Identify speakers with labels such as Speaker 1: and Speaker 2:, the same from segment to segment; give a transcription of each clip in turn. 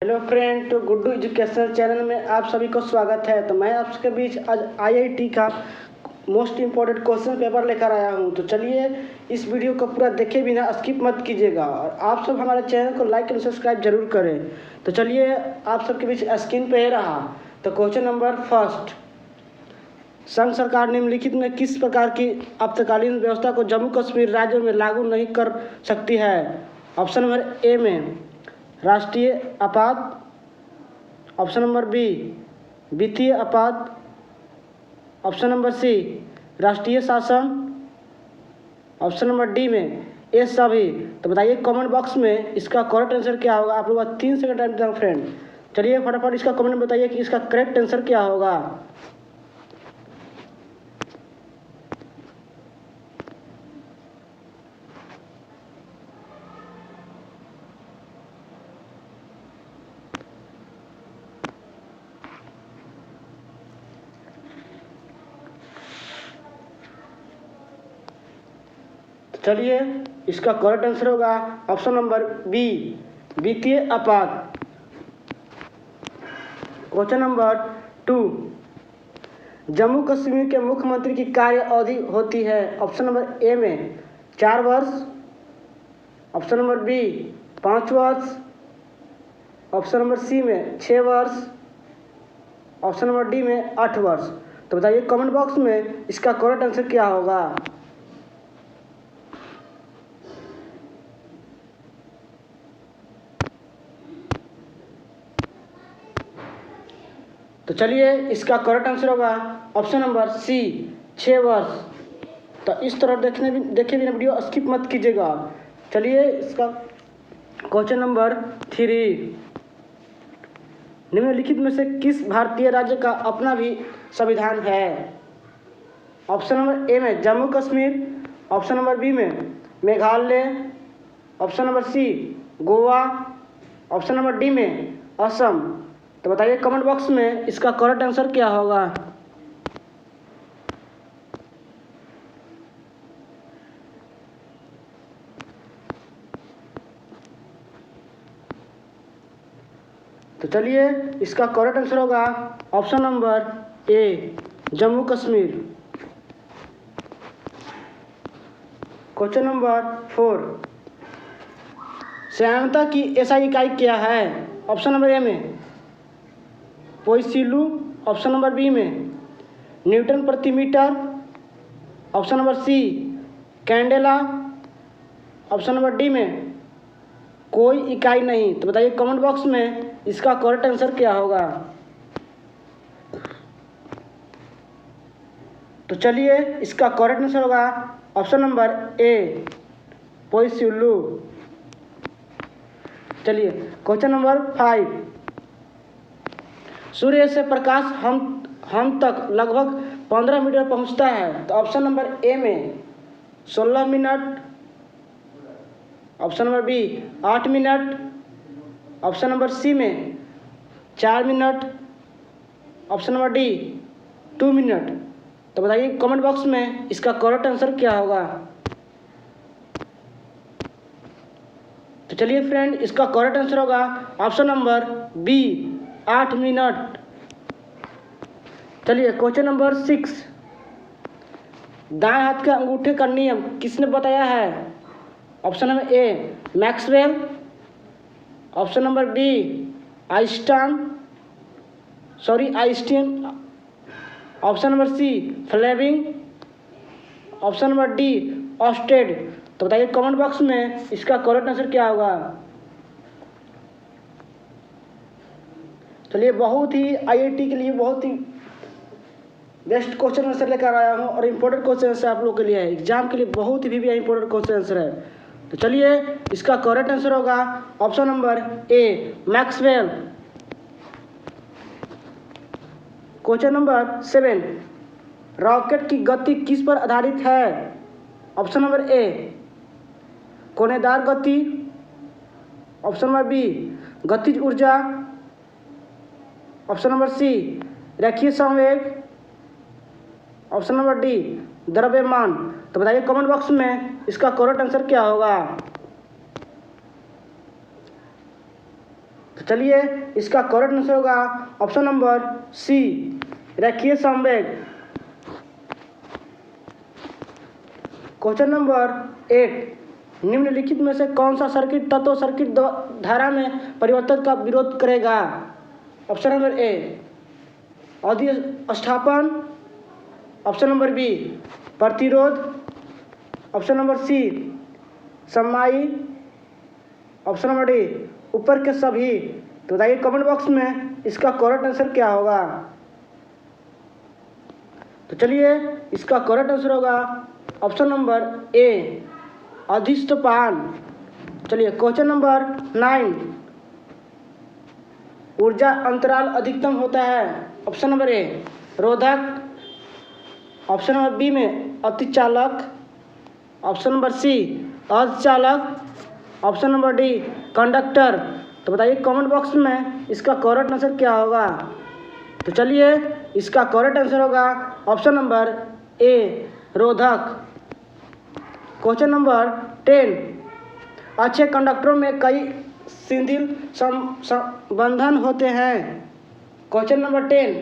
Speaker 1: Hello friend, तो Guddu educational channel में आप सभी को स्वागत है। तो मैं आप सबके बीच आज आईआईटी का मोस्ट इम्पोर्टेंट क्वेश्चन पेपर लेकर आया हूं। तो चलिए इस वीडियो को पूरा देखे बिना स्किप मत कीजिएगा और आप सब हमारे चैनल को लाइक एंड सब्सक्राइब जरूर करें। तो चलिए आप सबके बीच स्क्रीन पे रहा। तो क्वेश्चन नंबर फर्स्ट, संघ सरकार निम्नलिखित में किस प्रकार की आपातकालीन व्यवस्था को जम्मू कश्मीर राज्य में लागू नहीं कर सकती है? ऑप्शन नंबर ए में राष्ट्रीय आपात, ऑप्शन नंबर बी वित्तीय आपात, ऑप्शन नंबर सी राष्ट्रीय शासन, ऑप्शन नंबर डी में ये सभी। तो बताइए कमेंट बॉक्स में इसका करेक्ट आंसर क्या होगा। आप लोग 3 सेकंड टाइम दें फ्रेंड। चलिए फटाफट इसका कमेंट में बताइए कि इसका करेक्ट आंसर क्या होगा। चलिए इसका करेक्ट आंसर होगा ऑप्शन नंबर बी वित्तीय आपात। क्वेश्चन नंबर 2, जम्मू कश्मीर के मुख्यमंत्री की कार्य अवधि होती है? ऑप्शन नंबर ए में 4 वर्ष, ऑप्शन नंबर बी 5 वर्ष, ऑप्शन नंबर सी में 6 वर्ष, ऑप्शन नंबर डी में 8 वर्ष। तो बताइए कमेंट बॉक्स में इसका करेक्ट आंसर क्या होगा। तो चलिए इसका करेक्ट आंसर होगा ऑप्शन नंबर सी 6 वर्ष। तो इस तरह देखे बिना वीडियो स्किप मत कीजिएगा। चलिए इसका क्वेश्चन नंबर 3, निम्नलिखित में से किस भारतीय राज्य का अपना भी संविधान है? ऑप्शन नंबर ए में Jammu Kashmir, option number B में Meghalaya, option number C Goa, option number D में असम। तो बताइए कमेंट बॉक्स में इसका करेक्ट आंसर क्या होगा। तो चलिए इसका करेक्ट आंसर होगा ऑप्शन नंबर ए जम्मू कश्मीर। क्वेश्चन नंबर 4, श्यानता की एसआई इकाई क्या है? ऑप्शन नंबर ए में पोइसिलू, ऑप्शन नंबर बी में न्यूटन प्रति metre, option number C candela, option number D में कोई इकाई नहीं। तो बताइए कमेंट बॉक्स में इसका करेक्ट आंसर क्या होगा। तो चलिए इसका करेक्ट आंसर होगा ऑप्शन नंबर ए पोइसिलू। चलिए क्वेश्चन नंबर 5, सूर्य से प्रकाश हम तक लगभग 15 मिनट में पहुंचता है? तो ऑप्शन नंबर ए में 16 minute, option number B 8 minute, option number C में 4 minute, option number D 2 minute. तो बताइए कमेंट बॉक्स में इसका करेक्ट आंसर क्या होगा। तो चलिए फ्रेंड इसका करेक्ट आंसर होगा ऑप्शन नंबर बी 8 मिनट। चलिए क्वेश्चन नंबर 6, दाएं हाथ के अंगूठे का नियम किसने बताया है? Option number A Maxwell, option number B Einstein, option number C Fleming, option number D Oersted. तो बताइए कमेंट बॉक्स में इसका करेक्ट आंसर क्या होगा। चलिए बहुत ही आईआईटी के लिए बहुत ही बेस्ट क्वेश्चन आंसर लेकर आया हूँ और इम्पोर्टेंट क्वेश्चन आंसर आप लोगों के लिए है। एग्जाम के लिए बहुत ही इम्पोर्टेंट क्वेश्चन आंसर है। तो चलिए इसका करेक्ट आंसर होगा option number A Maxwell. Question number 7, rocket की गति किस पर आधारित है? ऑप्शन नंबर ए कोनेदार गति, ऑप्शन नंबर बी गतिज ऊर्जा, ऑप्शन नंबर सी रेखीय संवेग, ऑप्शन नंबर डी द्रव्यमान। तो बताइए कमेंट बॉक्स में इसका करेक्ट आंसर क्या होगा। तो चलिए इसका करेक्ट आंसर होगा ऑप्शन नंबर सी, रेखीय समवेग। क्वेश्चन नंबर 8, निम्नलिखित में से कौन सा सर्किट तत्व सर्किट धारा में परिवर्तन का विरोध करेगा? ऑप्शन नंबर ए अधिष्ठापन, ऑप्शन नंबर बी प्रतिरोध, ऑप्शन नंबर सी सममाई, ऑप्शन नंबर डी ऊपर के सभी। तो बताइए कमेंट बॉक्स में इसका करेक्ट आंसर क्या होगा। तो चलिए इसका करेक्ट आंसर होगा ऑप्शन नंबर ए अधिष्ठापन। चलिए क्वेश्चन नंबर 9, ऊर्जा अंतराल अधिकतम होता है? ऑप्शन नंबर ए रोधक, ऑप्शन नंबर बी में अतिचालक, ऑप्शन नंबर सी अर्धचालक, ऑप्शन नंबर डी कंडक्टर। तो बताइए कमेंट बॉक्स में इसका करेक्ट आंसर क्या होगा। तो चलिए इसका करेक्ट आंसर होगा ऑप्शन नंबर ए रोधक। क्वेश्चन नंबर 10, अच्छे कंडक्टरों में कई शिथिल बंधन होते हैं। क्वेश्चन नंबर 10,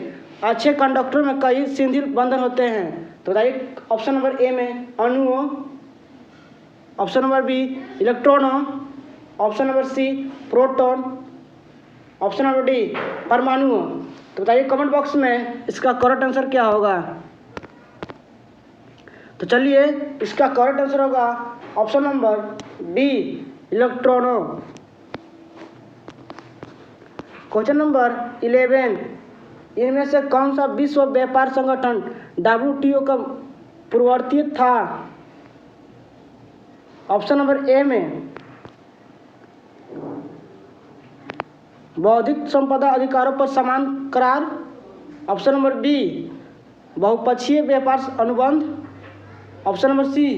Speaker 1: अच्छे कंडक्टरों में कई शिथिल बंधन होते हैं। तो बताइए ऑप्शन नंबर ए में अणुओं, ऑप्शन नंबर बी इलेक्ट्रॉनों, option number C proton, option number D परमाणुओं। तो बताइए कमेंट बॉक्स में इसका करेक्ट आंसर क्या होगा। तो चलिए इसका करेक्ट आंसर होगा ऑप्शन नंबर बी इलेक्ट्रॉनों। क्वेश्चन नंबर 11, इनमें से कौन सा विश्व व्यापार संगठन WTO का पूर्ववर्ती था? ऑप्शन नंबर ए में बौद्धिक संपदा अधिकारों पर समान करार, ऑप्शन नंबर बी बहुपक्षीय व्यापार अनुबंध, ऑप्शन नंबर सी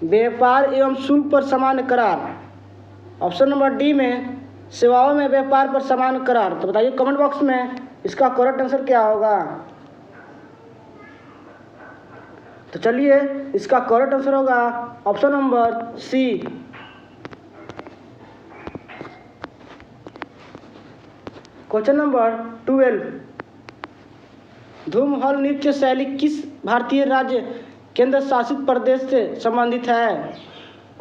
Speaker 1: व्यापार एवं शुल्क पर समान करार, ऑप्शन नंबर डी में सेवाओं में व्यापार पर समान करार। तो बताइए कमेंट बॉक्स में इसका करेक्ट आंसर क्या होगा। तो चलिए इसका करेक्ट आंसर होगा option number C. Question number 12, धूमहल नृत्य शैली किस भारतीय राज्य केंद्र शासित प्रदेश से संबंधित है?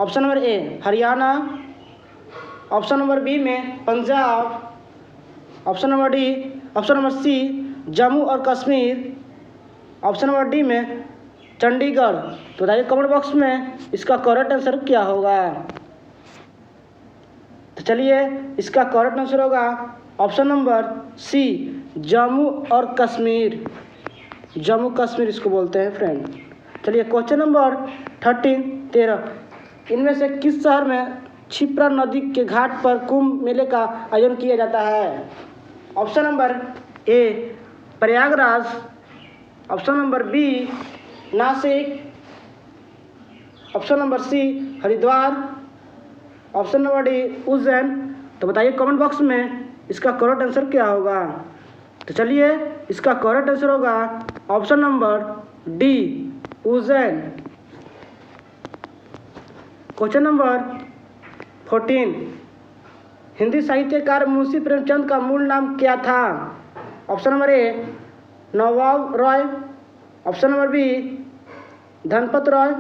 Speaker 1: Option number A Haryana, option number B में Punjab, option number C Jammu और कश्मीर, ऑप्शन नंबर डी में चंडीगढ़। तो बताइए कमेंट बॉक्स में इसका करेक्ट आंसर क्या होगा। तो चलिए इसका करेक्ट आंसर होगा ऑप्शन नंबर सी जम्मू और कश्मीर। जम्मू कश्मीर इसको बोलते हैं फ्रेंड। चलिए क्वेश्चन नंबर 13, इनमें से किस शहर में क्षिप्रा नदी के घाट पर कुंभ मेले का आयोजन किया जाता है? Option number A Prayagraj, option number B Nashik, option number C Haridwar, option number D Ujjain. तो बताइए कमेंट बॉक्स में इसका करेक्ट आंसर क्या होगा। तो चलिए इसका करेक्ट आंसर होगा option number D Ujjain. Question number 14, Hindi साहित्यकार मुंशी प्रेमचंद का मूल नाम क्या था? Option number A Nawab Roy, option number B Dhanpat Roy,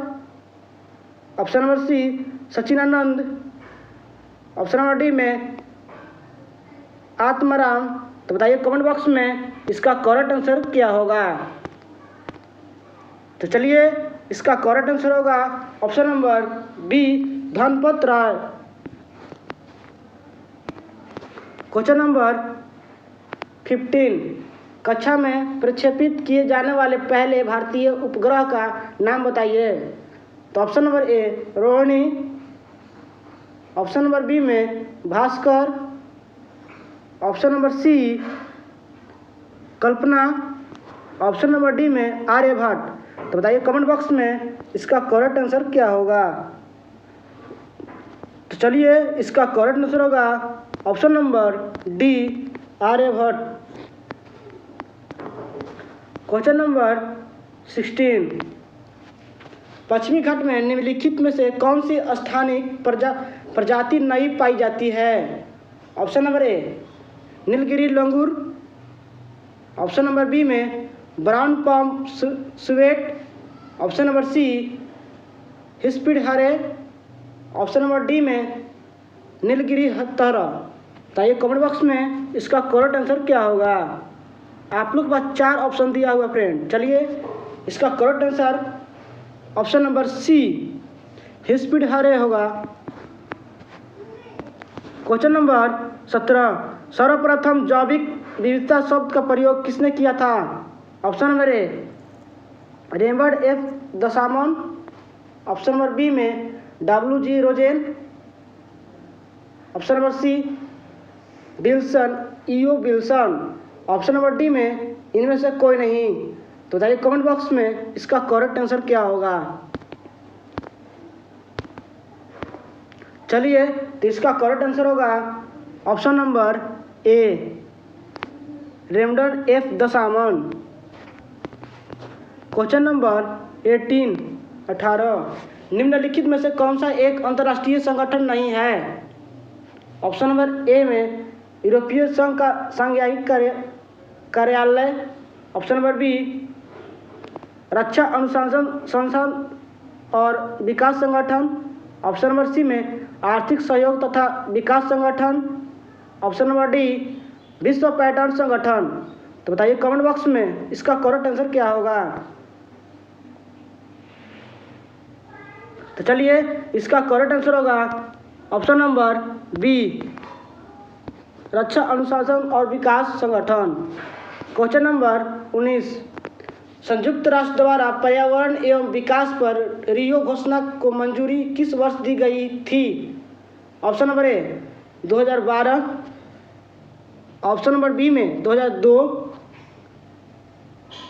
Speaker 1: option number C Sachinanand, option number D में आत्माराम। तो बताइए कमेंट बॉक्स में इसका करेक्ट आंसर क्या होगा। तो चलिए इसका करेक्ट आंसर होगा ऑप्शन नंबर बी धनपत राय। क्वेश्चन नंबर 15, कक्षा में प्रक्षेपित किए जाने वाले पहले भारतीय उपग्रह का नाम बताइए। तो option number A Rohini, option number B में Bhaskar, option number C Kalpana, option number D में आर्यभट्ट। तो बताइए कमेंट बॉक्स में इसका करेक्ट आंसर क्या होगा। तो चलिए इसका करेक्ट आंसर होगा option number D Aryabhata. Question number 16, पश्चिमी घाट में निम्नलिखित में से कौन सी स्थानिक प्रजाति नहीं पाई जाती है? Option number A Nilgiri langur, option number B में brown palm swift, option number C hispid hare, option number D में नीलगिरी हत्तरा। बताइए कमेंट बॉक्स में इसका करेक्ट आंसर क्या होगा। आप लोग के पास 4 ऑप्शन दिया हुआ फ्रेंड। चलिए इसका correct answer option number C hispid hare होगा। क्वेश्चन नंबर 17, सर्वप्रथम जैविक विविधता शब्द का प्रयोग किसने किया था। Option number A Raymond F Dasmann, option number B में WG Rosen, option number C Wilson E O Wilson, option number D में इनमें से कोई नहीं। तो बताइए कमेंट बॉक्स में इसका करेक्ट आंसर क्या होगा। चलिए तो इसका करेक्ट आंसर होगा option number A Raymond F Dasmann. Question number 18 निम्नलिखित में से कौन सा एक अंतर्राष्ट्रीय संगठन नहीं है। ऑप्शन नंबर ए में यूरोपीय संघ का सांघिक कार्यालय, ऑप्शन नंबर बी रक्षा अनुसंधान संस्थान और विकास संगठन, ऑप्शन नंबर सी में आर्थिक सहयोग तथा विकास संगठन, ऑप्शन नंबर डी विश्व पर्यटन संगठन। तो बताइए कमेंट बॉक्स में इसका करेक्ट आंसर क्या होगा। तो चलिए इसका करेक्ट आंसर होगा ऑप्शन नंबर बी रक्षा अनुशासन और विकास संगठन। क्वेश्चन नंबर 19, संयुक्त राष्ट्र द्वारा पर्यावरण एवं विकास पर रियो घोषणा को मंजूरी किस वर्ष दी गई थी। Option number A 2012, option number B में 2002,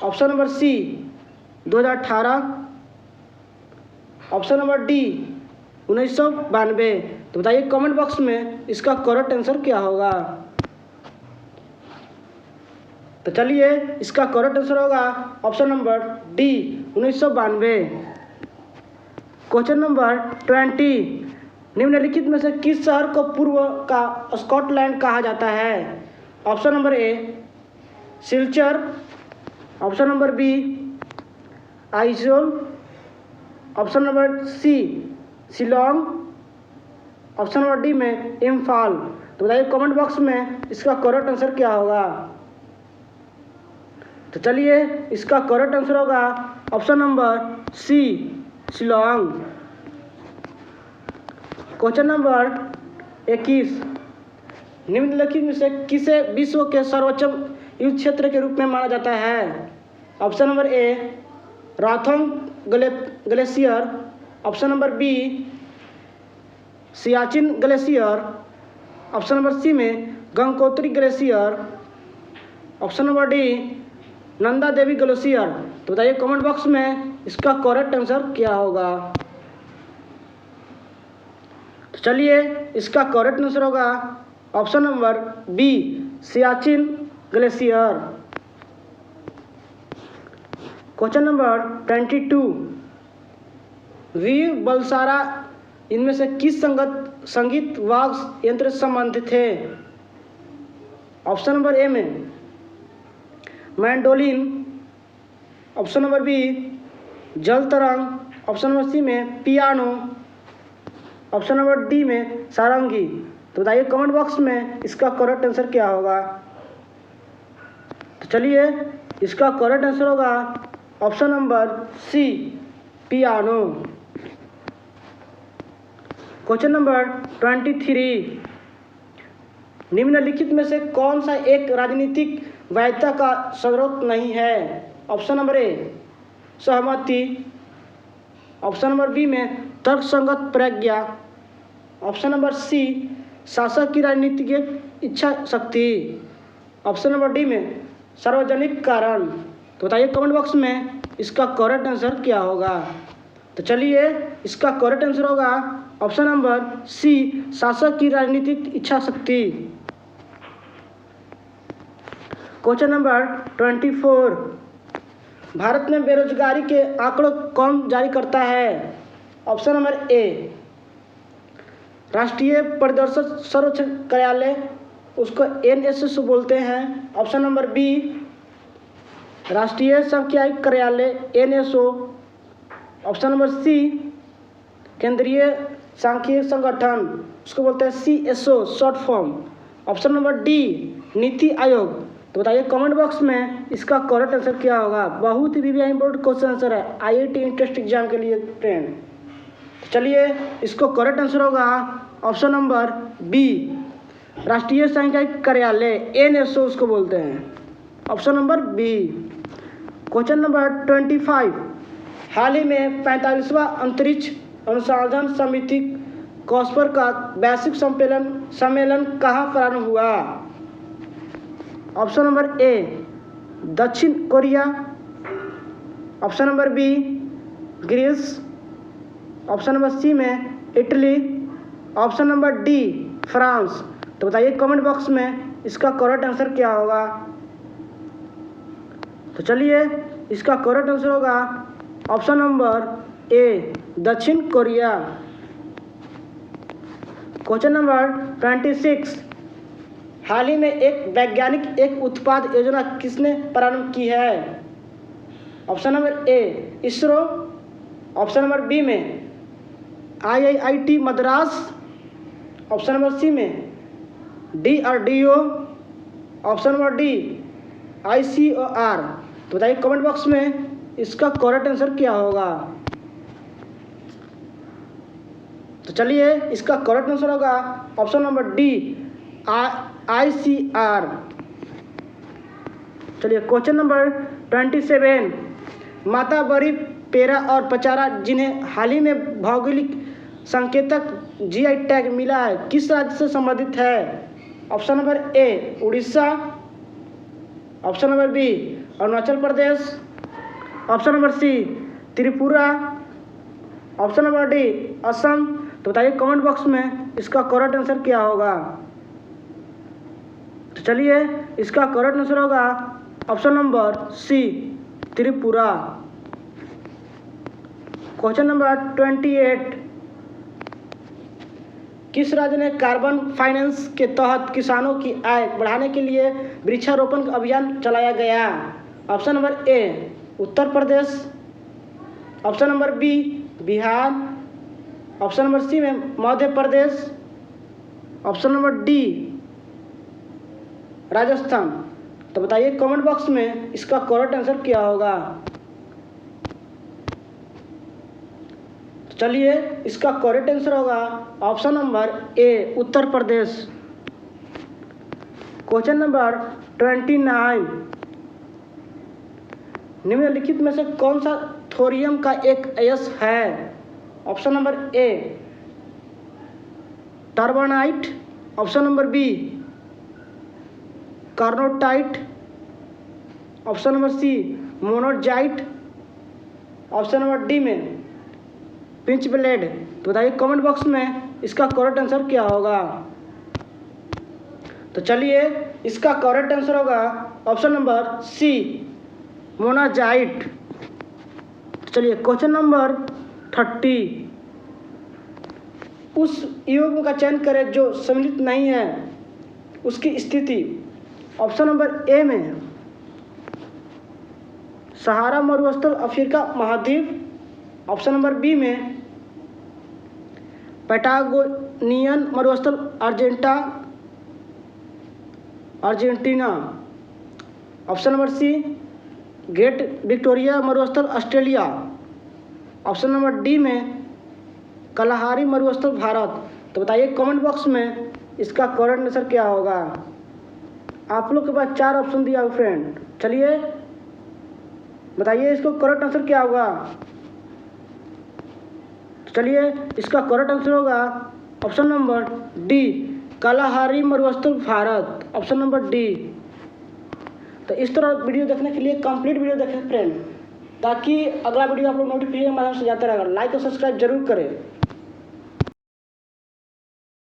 Speaker 1: option number C 2018, option number D 1992। तो बताइए कमेंट बॉक्स में इसका करेक्ट आंसर क्या होगा। तो चलिए इसका करेक्ट आंसर होगा option number D 1992। Question number 20, निम्नलिखित में से किस शहर को पूर्व का स्कॉटलैंड कहा जाता है। Option number A Silchar, option number B Aizawl, option number C Shillong, option number D में इम्फाल। तो बताइए कमेंट बॉक्स में इसका करेक्ट आंसर क्या होगा। तो चलिए इसका करेक्ट आंसर होगा option number C Shillong. Question number 21, निम्नलिखित में से किसे विश्व के सर्वोच्च युद्ध क्षेत्र के रूप में माना जाता है। Option number A Rathong glacier, option number B Siachen glacier, option number C में Gangotri glacier, option number D Nanda Devi glacier. तो बताइए कमेंट बॉक्स में इसका करेक्ट आंसर क्या होगा। तो चलिए इसका करेक्ट आंसर होगा option number B Siachen glacier. Question number 22, Vir Balsara इनमें से किस संगीत वाद्य यंत्र से संबंधित थे। ऑप्शन नंबर ए में मैंडोलिन, ऑप्शन नंबर बी जल तरंग, ऑप्शन नंबर सी में पियानो, ऑप्शन नंबर डी में सारंगी। तो बताइए कमेंट बॉक्स में इसका करेक्ट आंसर क्या होगा। तो चलिए इसका करेक्ट आंसर होगा option number C piano. Question number 23, निम्नलिखित में से कौन सा एक राजनीतिक वैधता का स्रोत नहीं है। ऑप्शन नंबर ए सहमति, ऑप्शन नंबर बी में तर्कसंगत प्रज्ञा, ऑप्शन नंबर सी शासक की राजनीतिक इच्छा शक्ति, ऑप्शन नंबर डी में सार्वजनिक कारण। तो बताइए कमेंट बॉक्स में इसका करेक्ट आंसर क्या होगा। तो चलिए इसका करेक्ट आंसर होगा ऑप्शन नंबर सी शासक की राजनीतिक इच्छा शक्ति। क्वेश्चन नंबर 24, भारत में बेरोजगारी के आंकड़ों कौन जारी करता है। ऑप्शन नंबर ए राष्ट्रीय परिदर्शक सर्वोच्च कार्यालय उसको NSS बोलते हैं। ऑप्शन नंबर बी राष्ट्रीय सांख्यिकी कार्यालय NSO। ऑप्शन नंबर सी केंद्रीय सांख्यिकी संगठन उसको बोलते हैं CSO short form. Option number D NITI Aayog. तो बताइए कमेंट बॉक्स में इसका करेक्ट आंसर क्या होगा। बहुत ही इंपॉर्टेंट क्वेश्चन आंसर है IIT इंट्रेंस एग्जाम के लिए फ्रेंड। चलिए इसको करेक्ट आंसर होगा ऑप्शन नंबर बी राष्ट्रीय सांख्यिकी कार्यालय NSO उसको बोलते हैं। Option number B. Question number 25 हाल ही में 45वां अंतरिक्ष अनुसंधान समिति कॉस्पर का वैश्विक सम्मेलन कहाँ प्रारंभ हुआ। ऑप्शन नंबर ए दक्षिण Korea. Option number B Greece. Option number C में Italy. Option number D France. तो बताइए कमेंट बॉक्स में इसका करेक्ट आंसर क्या होगा। तो चलिए इसका करेक्ट आंसर होगा ऑप्शन नंबर ए दक्षिण कोरिया। क्वेश्चन नंबर 26 हाल ही में एक वैज्ञानिक एक उत्पाद योजना किसने प्रारंभ की है। Option number A ISRO. Option number B में IIT Madras. Option number C में DRDO। Option number D ICOR। तो बताइए कमेंट बॉक्स में इसका करेक्ट आंसर क्या होगा। तो चलिए इसका करेक्ट आंसर होगा ऑप्शन नंबर डी ICR। चलिए क्वेश्चन नंबर 27 माता बरी पेरा और पचारा जिन्हें हाल ही में भौगोलिक संकेतक GI टैग मिला है किस राज्य से संबंधित है। Option number A Orissa. Option number B Arunachal Pradesh. Option number C Tripura. Option number D Assam. तो बताइए कमेंट बॉक्स में इसका करेक्ट आंसर क्या होगा। तो चलिए इसका करेक्ट आंसर होगा option number C Tripura. Question number 28 किस राज्य ने कार्बन फाइनेंस के तहत किसानों की आय बढ़ाने के लिए वृक्षारोपण अभियान चलाया गया। Option number A Uttar Pradesh. Option number B Bihar. Option number C में Madhya Pradesh. Option number D Rajasthan. तो बताइए कमेंट बॉक्स में इसका करेक्ट आंसर क्या होगा। चलिए इसका करेक्ट आंसर होगा option number A Uttar Pradesh. Question number 29 निम्नलिखित में से कौन सा थोरियम का एक अयस्क है। Option number A torbernite. Option number B carnotite. Option number C monazite. Option number D में पिंच ब्लेड। तो बताइए कमेंट बॉक्स में इसका करेक्ट आंसर क्या होगा। तो चलिए इसका करेक्ट आंसर होगा ऑप्शन नंबर सी मोनाजाइट। चलिए क्वेश्चन नंबर 30 उस युग्म का चयन करें जो सम्मिलित नहीं है उसकी स्थिति। ऑप्शन नंबर ए में सहारा मरुस्थल अफ्रीका महाद्वीप। ऑप्शन नंबर बी में पैटागोनियन मरुस्थल Argentina. Option number C Great Victoria मरुस्थल ऑस्ट्रेलिया। ऑप्शन नंबर डी में कलाहारी मरुस्थल भारत। तो बताइए कमेंट बॉक्स में इसका करेक्ट आंसर क्या होगा। आप लोग के पास 4 ऑप्शन दिया फ्रेंड। चलिए बताइए इसको करेक्ट आंसर क्या होगा। चलिए इसका करेक्ट आंसर होगा ऑप्शन नंबर डी कलाहारी मरुस्थल भारत। Option number D. तो इस तरह वीडियो देखने के लिए कंप्लीट वीडियो देखें फ्रेंड, ताकि अगला वीडियो आप लोग नोटिफिकेशन के माध्यम से जाते रहेगा। लाइक और सब्सक्राइब जरूर करें।